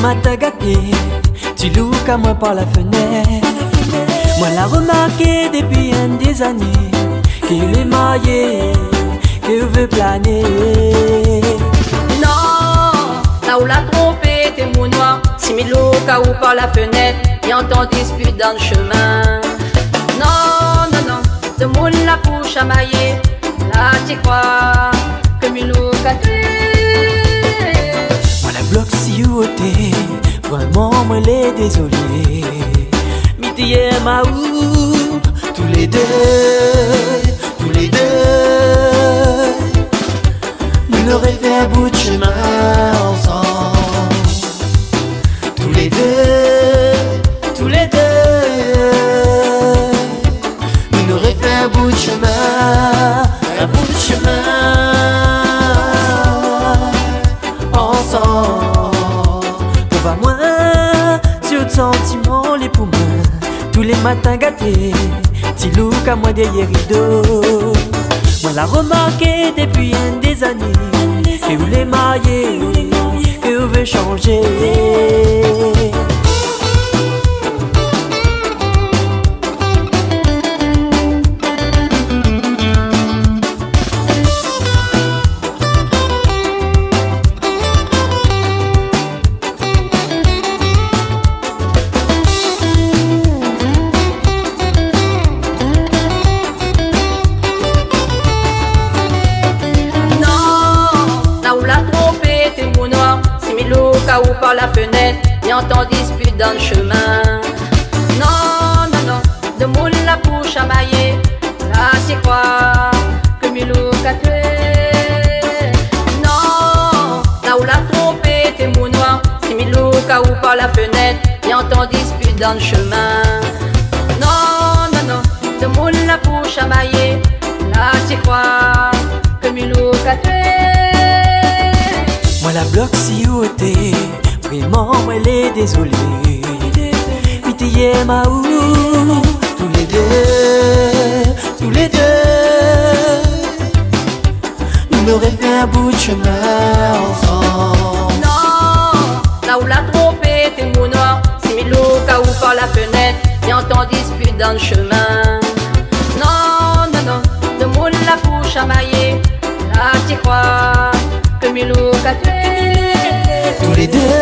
matin gâté, tu loues qu'à moi par la fenêtre. Moi l'a remarqué depuis des années, qu'il est marié, qu'il veut planer. Non, là où l'a trompé, t'es mon noir. Si mes loups ou par la fenêtre, et entend dispute dans le chemin. Non, non, non, de monde la pour chamailler. Là tu crois que mes loups moi la bloque si ou t'es, vraiment moi l'ai désolé. Midi et Maou, tous les deux, tous les deux. Nous n'aurions fait un bout de chemin ensemble. Tous les deux, tous les deux. Nous n'aurions fait un bout de chemin, un bout de chemin. Pour moi, sur le sentiment, les poumons, tous les matins gâtés, petit loup qu'à moi derrière rideau. Moi l'a remarqué depuis des années, que vous les mariez, que vous veut changer. Ou par la fenêtre, et entend dispute dans le chemin. Non, non, non, de moule la pour chamailler. Là c'est quoi que mes loups qu'a tué. Non, là où l'a trompé, t'es mon noir. Si mes loups ou par la fenêtre, et entend dispute dans le chemin. Non, non, non, de moule la pour chamailler. Là c'est quoi que mes loups qu'a tué. Moi la bloque si ou t'es, vraiment moi l'ai désolé. Midi et Maou, tous les deux, tous les deux. Nous n'aurions fait un bout de chemin ensemble. Non, là où l'a trompé, t'es mon noir. Si mes loups ou par la fenêtre, et entend dispute dans le chemin. Non, non, non, de moule la pour chamailler. Là tu crois que mes loups qu'a tué. Tous les deux.